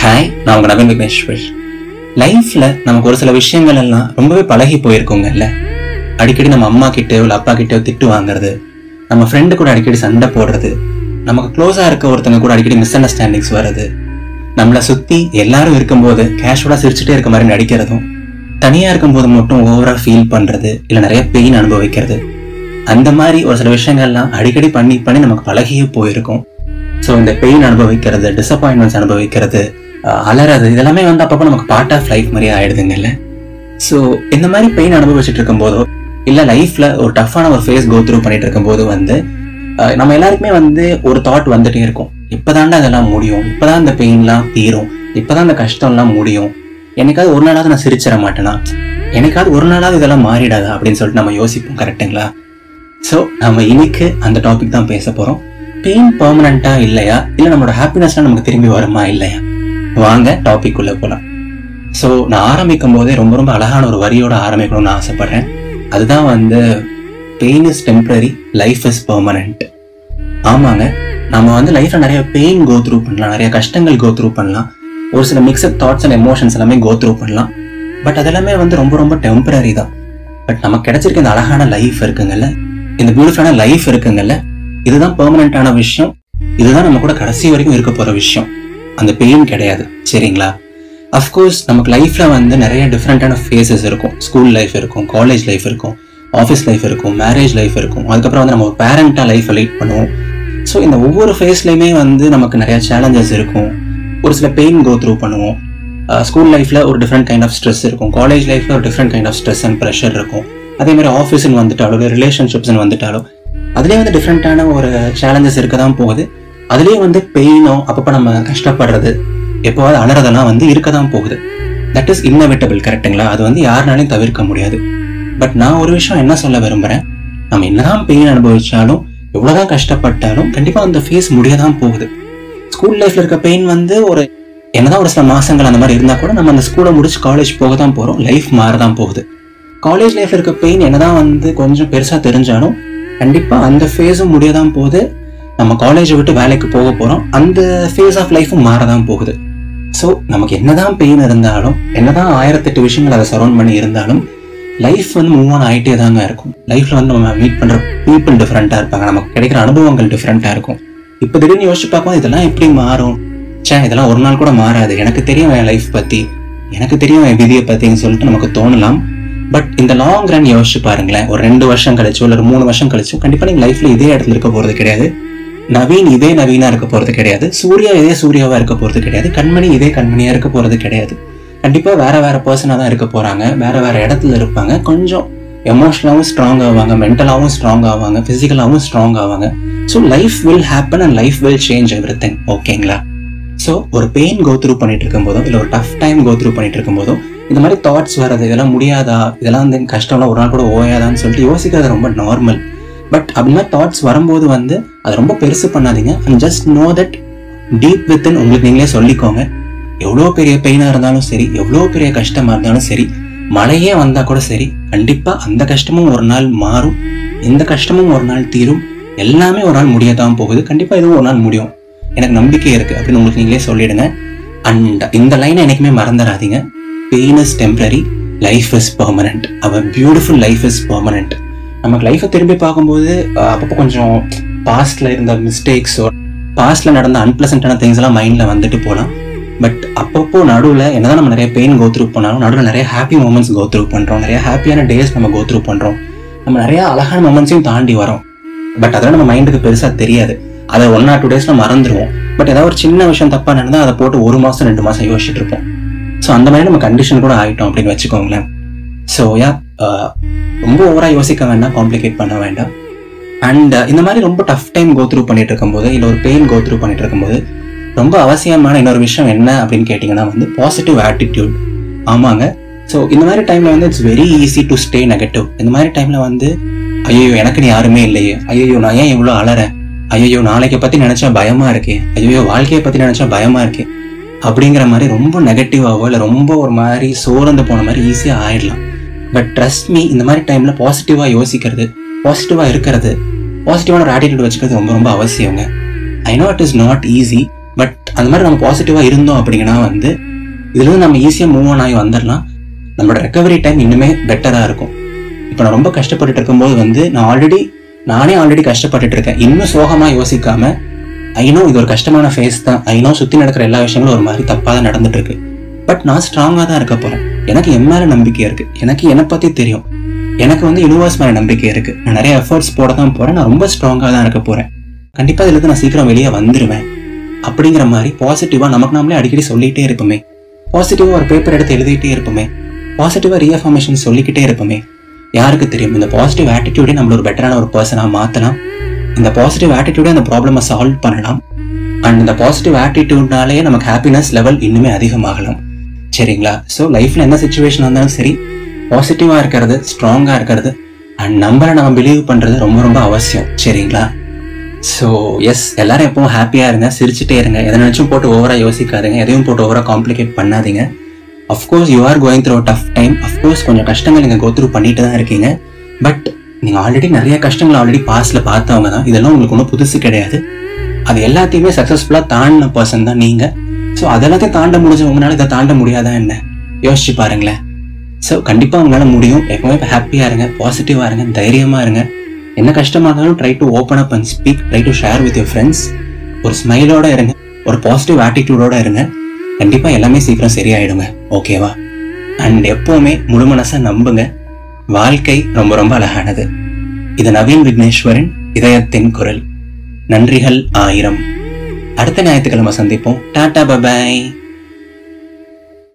Hi, நான் உங்க நவீன் விக்னேஸ்வர். லைஃப்ல நமக்கு ஒரு சில விஷயங்கள் எல்லாம் ரொம்பவே பழகி போயிருக்கோங்கல்ல. அடிக்கடி நம்ம அம்மா கிட்டயோ இல்லை அப்பா கிட்டயோ திட்டு வாங்குறது, நம்ம ஃப்ரெண்டு கூட அடிக்கடி சண்டை போடுறது, நமக்கு க்ளோஸா இருக்க ஒருத்தங்க கூட அடிக்கடி மிஸ் அண்டர்ஸ்டாண்டிங்ஸ் வருது, நம்மளை சுத்தி எல்லாரும் இருக்கும்போது கேஷுவலா சிரிச்சுட்டே இருக்க மாதிரி நடிக்கிறதும், தனியா இருக்கும்போது மட்டும் ஓவரா ஃபீல் பண்றது, இல்லை நிறைய பெயின் அனுபவிக்கிறது, அந்த மாதிரி ஒரு சில விஷயங்கள்லாம் அடிக்கடி பண்ணி பண்ணி நமக்கு பழகியே போயிருக்கும். ஸோ இந்த பெயின் அனுபவிக்கிறது, டிசப்பாயின்மெண்ட்ஸ் அனுபவிக்கிறது, அலறது, இதெல்லாமே அப்பப்போ நமக்கு பார்ட் ஆஃப் லைஃப் மாதிரியே ஆயிடுதுங்கல்ல. ஸோ இந்த மாதிரி பெயின் அனுபவிச்சுட்டு இருக்கும் போதோ இல்லை லைஃப்ல ஒரு டஃப்பான ஒரு ஃபேஸ் கோ த்ரூ பண்ணிட்டு இருக்கும் போது நம்ம எல்லாருக்குமே ஒரு தாட் வந்துட்டே இருக்கும். இப்பதான்டா அதெல்லாம் முடியும், இப்பதான் இந்த பெயின்லாம் தீரும், இப்பதான் இந்த கஷ்டம்லாம் முடியும், என்னைக்காவது ஒரு நாளாவது நான் சிரிச்சிட மாட்டேனா, என்னைக்காவது ஒரு நாளாவது இதெல்லாம் மாறிடாதா அப்படின்னு சொல்லிட்டு நம்ம யோசிப்போம். கரெக்டுங்களா? ஸோ நம்ம இன்னைக்கு அந்த டாபிக் தான் பேச போறோம். பெயின் பெர்மனண்டா இல்லையா, இல்லை நம்மளோட ஹாப்பினஸ்லாம் நமக்கு திரும்பி வருமா இல்லையா? வாங்க டாபிக் உள்ள போலாம். ஸோ நான் ஆரம்பிக்கும் போதே ரொம்ப ரொம்ப அழகான ஒரு வரியோட ஆரம்பிக்கணும்னு ஆசைப்படுறேன். அதுதான் pain is temporary, life is permanent. ஆமாங்க, நம்ம லைஃப்ல நிறைய பெயின் கோ த்ரூ பண்ணலாம், நிறைய கஷ்டங்கள் கோ த்ரூ பண்ணலாம், ஒரு சில மிக்சட் தாட்ஸ் அண்ட் எமோஷன்ஸ் எல்லாமே கோ த்ரூ பண்ணலாம். பட் அதெல்லாமே ரொம்ப ரொம்ப டெம்பரரி தான். பட் நமக்கு கிடைச்சிருக்க இந்த அழகான லைஃப் இருக்குங்கல்ல, இந்த பியூட்டிஃபுல்லான லைஃப் இருக்குங்கல்ல, இதுதான் பெர்மனன்டான விஷயம். இதுதான் நம்ம கூட கடைசி வரைக்கும் இருக்க போற விஷயம். அந்த பெயின் கிடையாது. சரிங்களா? அஃப்கோர்ஸ் நமக்கு லைஃப்ல நிறைய டிஃப்ரெண்டான ஃபேஸஸ் இருக்கும். ஸ்கூல் லைஃப் இருக்கும், காலேஜ் லைஃப் இருக்கும், ஆஃபீஸ் லைஃப் இருக்கும், மேரேஜ் லைஃப் இருக்கும். அதுக்கப்புறம் நம்ம ஒரு பேரண்டா லைஃப் லீட் பண்ணுவோம். ஸோ இந்த ஒவ்வொரு ஃபேஸ்லையுமே நமக்கு நிறைய சேலஞ்சஸ் இருக்கும். ஒரு சில பெயின் கோ த்ரூ பண்ணுவோம். ஸ்கூல் லைஃப்ல ஒரு டிஃப்ரெண்ட் கைண்ட் ஆஃப் ஸ்ட்ரெஸ் இருக்கும், காலேஜ் லைஃப்ல ஒரு different kind of stress and pressure இருக்கும். அதே மாதிரி ஆஃபீஸ்ன்னு வந்துட்டாலோ இல்லை ரிலேஷன்ஷிப்ஸ்ன்னு வந்துட்டாலோ அதுலேயே டிஃப்ரெண்டான ஒரு சேலஞ்சஸ் இருக்க தான் போகுது. அதுலேயே பெயினோ அப்பப்போ நம்ம கஷ்டப்படுறது, எப்போவாது அலறதெல்லாம் இருக்க தான் போகுது. That is inevitable. கரெக்டுங்களா? அது யாருனாலையும் தவிர்க்க முடியாது. பட் நான் ஒரு விஷயம் என்ன சொல்ல விரும்புகிறேன், நம்ம என்னதான் பெயின் அனுபவிச்சாலும் எவ்வளோதான் கஷ்டப்பட்டாலும் கண்டிப்பாக அந்த ஃபேஸ் முடிய தான் போகுது. ஸ்கூல் லைஃப்ல இருக்க பெயின் ஒரு என்னதான் ஒரு சில மாசங்கள் அந்த மாதிரி இருந்தால் கூட நம்ம அந்த ஸ்கூலை முடிச்சு காலேஜ் போக தான் போகிறோம், லைஃப் மாறதான் போகுது. காலேஜ் லைஃப்ல இருக்க பெயின் என்னதான் கொஞ்சம் பெருசாக தெரிஞ்சாலும் கண்டிப்பாக அந்த ஃபேஸும் முடிய தான் போகுது. நம்ம காலேஜை விட்டு வேலைக்கு போக போகிறோம், அந்த ஃபேஸ் ஆஃப் லைஃபும் மாறதான் போகுது. ஸோ நமக்கு என்னதான் பெயின் இருந்தாலும், என்னதான் 1008 விஷயங்கள் அதை சரௌண்ட் பண்ணி இருந்தாலும் லைஃப் மூவ் ஆன் ஆகிட்டே தாங்க இருக்கும். லைஃப்ல நம்ம மீட் பண்ற பீப்புள் டிஃப்ரெண்டா இருப்பாங்க, நமக்கு கிடைக்கிற அனுபவங்கள் டிஃப்ரெண்டா இருக்கும். இப்போ திடீர்னு யோசிச்சு பார்க்கும்போது இதெல்லாம் எப்படி மாறும், இதெல்லாம் ஒரு நாள் கூட மாறாது, எனக்கு தெரியும் என் லைஃப் பத்தி, எனக்கு தெரியும் என் விதியை பத்தின்னு சொல்லிட்டு நமக்கு தோணலாம். பட் இந்த லாங் ரன் யோசிச்சு பாருங்களேன், ஒரு 2 வருஷம் கழிச்சோ இல்லை 3 வருஷம் கழிச்சோ கண்டிப்பா நீங்க லைஃப்ல இதே இடத்துல இருக்க போறது கிடையாது. நவீன் இதே நவீனா இருக்க போறது கிடையாது, சூர்யா இதே சூர்யாவா இருக்க போறது கிடையாது, கண்மணி இதே கண்மணியா இருக்க போறது கிடையாது. கண்டிப்பா வேற வேற பர்சனா தான் இருக்க போறாங்க, வேற வேற இடத்துல இருப்பாங்க. கொஞ்சம் எமோஷனலாவும் ஸ்ட்ராங் ஆவாங்க, மென்டலாவும் ஸ்ட்ராங் ஆவாங்க, பிசிக்கலாவும் ஸ்ட்ராங் ஆவாங்க. So life will happen and life will change everything. ஓகேங்களா? ஸோ ஒரு பெயின் கோ த்ரூ பண்ணிட்டு இருக்கும் போதோ இல்லை ஒரு டஃப் டைம் கோ த்ரூ பண்ணிட்டு இருக்கும் போதோ இந்த மாதிரி தாட்ஸ் வர்றது, இதெல்லாம் முடியாதா, இதெல்லாம் கஷ்டம்லாம் ஒரு நாள் கூட ஓயாதான்னு சொல்லிட்டு யோசிக்கிறது ரொம்ப நார்மல். பட் அப்படி மாதிரி தாட்ஸ் வரும்போது அது ரொம்ப பெருசு பண்ணாதீங்க. And just know that deep within உங்களுக்கு நீங்களே சொல்லிக்கோங்க, எவ்வளோ பெரிய பெயினாக இருந்தாலும் சரி, எவ்வளோ பெரிய கஷ்டமாக இருந்தாலும் சரி, மழையே வந்தால் கூட சரி, கண்டிப்பாக அந்த கஷ்டமும் ஒரு நாள் மாறும், இந்த கஷ்டமும் ஒரு நாள் தீரும், எல்லாமே ஒரு நாள் முடியத்தான் போகுது, கண்டிப்பாக இதுவும் ஒரு நாள் முடியும், எனக்கு நம்பிக்கை இருக்குது அப்படின்னு உங்களுக்கு நீங்களே சொல்லிடுங்க. அண்ட் இந்த லைனை என்னைக்குமே மறந்துடாதீங்க. Pain is temporary, life is permanent. Our beautiful life is permanent. நமக்கு லைஃப்பை திரும்பி பார்க்கும்போது அப்பப்போ கொஞ்சம் பாஸ்ட்ல இருந்த மிஸ்டேக்ஸோ பாஸ்ட்ல நடந்த அன்பிளசன்டான திங்ஸ் எல்லாம் மைண்ட்ல வந்துட்டு போகலாம். பட் அப்பப்போ நடுவில் என்னதான் நம்ம நிறைய பெயின் கோ த்ரூ பண்ணாலும் நடுவில் நிறைய ஹாப்பி மூமெண்ட்ஸ் கோ த்ரூ பண்ணுறோம், நிறைய ஹாப்பியான டேஸ் நம்ம கோ த்ரூ பண்ணுறோம், நம்ம நிறைய அழகான மூமெண்ட்ஸையும் தாண்டி வரோம். பட் அதெல்லாம் நம்ம மைண்டுக்கு பெருசாக தெரியாது, அதை 1 or 2 days மறந்துடுவோம். பட் ஏதாவது ஒரு சின்ன விஷயம் தப்பா நடந்தால் அதை போட்டு 1 மாசம் 2 மாசம் யோசிச்சுட்டு இருப்போம். ஸோ அந்த மாதிரி நம்ம கண்டிஷன் கூட ஆகிட்டோம் அப்படின்னு வச்சுக்கோங்களேன். ஸோ ரொம்ப ஓவரா யோசிக்க வேண்டாம், காம்ப்ளிகேட் பண்ண வேண்டாம். அண்ட் இந்த மாதிரி ரொம்ப டஃப் டைம் கோ த்ரூ பண்ணிட்டு இருக்கும்போது இல்லை ஒரு பெயின் கோ த்ரூ பண்ணிட்டு இருக்கும்போது ரொம்ப அவசியமான இன்னொரு விஷயம் என்ன அப்படின்னு கேட்டிங்கன்னா பாசிட்டிவ் ஆட்டிடியூட். ஆமாங்க. ஸோ இந்த மாதிரி டைம்ல it's very easy to stay negative. இந்த மாதிரி டைம்ல ஐயோ எனக்குன்னு யாருமே இல்லையே, ஐயோ நான் ஏன் இவ்வளோ அலறேன், ஐயோ நாளைக்கு பத்தி நினைச்சா பயமா இருக்கே, ஐயோ வாழ்க்கையை பத்தி நினைச்சா பயமா இருக்கே அப்படிங்கிற மாதிரி ரொம்ப நெகட்டிவாவோ இல்லை ரொம்ப ஒரு மாதிரி சோர்ந்து போன மாதிரி ஈஸியாக ஆயிடலாம். பட் ட்ரஸ்ட் மீ, இந்த மாதிரி டைம்ல பாசிட்டிவா யோசிக்கிறது, பாசிட்டிவா இருக்கிறது, பாசிட்டிவான ஒரு ஆட்டிடியூட் வச்சுக்கிறது ரொம்ப ரொம்ப அவசியங்க. I know it is not easy. But அந்த மாதிரி நம்ம பாசிட்டிவா இருந்தோம் அப்படின்னா வந்து இதுல இருந்து நம்ம ஈஸியா மூவ் ஆன் ஆகி வந்துடலாம். நம்மளோட ரெக்கவரி டைம் இன்னுமே பெட்டரா இருக்கும். இப்போ நான் ரொம்ப கஷ்டப்பட்டுட்டு இருக்கும்போது வந்து நானே ஆல்ரெடி கஷ்டப்பட்டுட்டு இருக்கேன். இன்னும் சோகமா யோசிக்காம ஐநோ இது ஒரு கஷ்டமான ஃபேஸ் தான், ஐநோ சுத்தி நடக்கிற எல்லா விஷயங்களும் ஒரு மாதிரி தப்பா தான் நடந்துட்டு இருக்கு, பட் நான் ஸ்ட்ராங்கா தான் இருக்க போறேன். எனக்கு என் மேல நம்பிக்கை இருக்கு, எனக்கு என்னை பத்தி தெரியும், எனக்கு வந்து யூனிவர்ஸ் மேல நம்பிக்கை இருக்கு, நான் நிறைய எஃபர்ட்ஸ் போட தான் போறேன், நான் ரொம்ப ஸ்ட்ராங்கா தான் இருக்க போறேன், கண்டிப்பா இதுல இருந்து நான் சீக்கிரம் வெளியே வந்துருவேன் அப்படிங்கிற மாதிரி பாசிட்டிவா நமக்கு நாமளே அடிக்கடி சொல்லிட்டே இருப்போமே. பாசிட்டிவா ஒரு பேப்பர் எடுத்து எழுதிட்டே இருப்போமே. பாசிட்டிவா ரீஅஃபர்மேஷன் சொல்லிக்கிட்டே இருப்போமே. யாருக்கு தெரியும், இந்த பாசிட்டிவ் ஆட்டிடியூடே நம்மள ஒரு பெட்டரான ஒரு பர்சனா மாத்தலாம். இந்த பாசிட்டிவ் ஆட்டிடியூடே அந்த ப்ராப்ளமை சால்வ் பண்ணலாம். அண்ட் இந்த பாசிட்டிவ் ஆட்டிடியூட்னாலேயே நமக்கு ஹாப்பினஸ் லெவல் இன்னுமே அதிகமாகலாம். சரிங்களா? ஸோ லைஃப்ல என்ன சிச்சுவேஷன் வந்தாலும் சரி, பாசிட்டிவா இருக்கிறது, ஸ்ட்ராங்கா இருக்கிறது அண்ட் நம்மளை நம்ம பிலீவ் பண்றது ரொம்ப ரொம்ப அவசியம். சரிங்களா? ஸோ எஸ், எல்லாரும் எப்பவும் ஹாப்பியா இருங்க, சிரிச்சுட்டே இருங்க, எதை நினைச்சும் போட்டு ஓவரா யோசிக்காதீங்க, எதையும் போட்டு ஓவரா காம்ப்ளிகேட் பண்ணாதீங்க. Of course you are going through tough time. Of course கொஞ்சம் கஷ்டங்கள் நீங்க கோ த்ரூ பண்ணிட்டு தான் இருக்கீங்க. பட் நீங்க ஆல்ரெடி நிறைய கஷ்டங்கள் ஆல்ரெடி பாஸ்ட்ல பார்த்தவங்க தான். இதெல்லாம் உங்களுக்கு ஒன்றும் புதுசு கிடையாது. அது எல்லாத்தையுமே சக்சஸ்ஃபுல்லா தாண்டின பர்சன் தான் நீங்க. ஸோ அதெல்லாத்தையும் தாண்ட முடிஞ்சவங்கனால இதை தாண்ட முடியாதா என்ன? யோசிச்சு பாருங்களேன். ஸோ கண்டிப்பா உங்களால முடியும். எப்பவுமே ஹாப்பியா இருங்க, பாசிட்டிவா இருங்க, தைரியமா இருங்க. என்ன கஷ்டமா இருந்தாலும் try to open up and speak, try to share with your friends. ஒரு ஸ்மைலோட இருங்க, ஒரு பாசிட்டிவ் ஆட்டிடியூடோட இருங்க. கண்டிப்பா எல்லாமே சீக்கிரம் சரியாயிடுங்க. ஓகேவா? அண்ட் எப்பவுமே முழு மனசா நம்புங்க, வாழ்க்கை ரொம்ப ரொம்ப அழகானது. இது நவீன் விக்னேஸ்வரன், இதயத்தின் குரல். நன்றிகள் 1000. அடுத்த ஞாயிற்றுக்கிழமை சந்திப்போம். டாடா, பபாய்.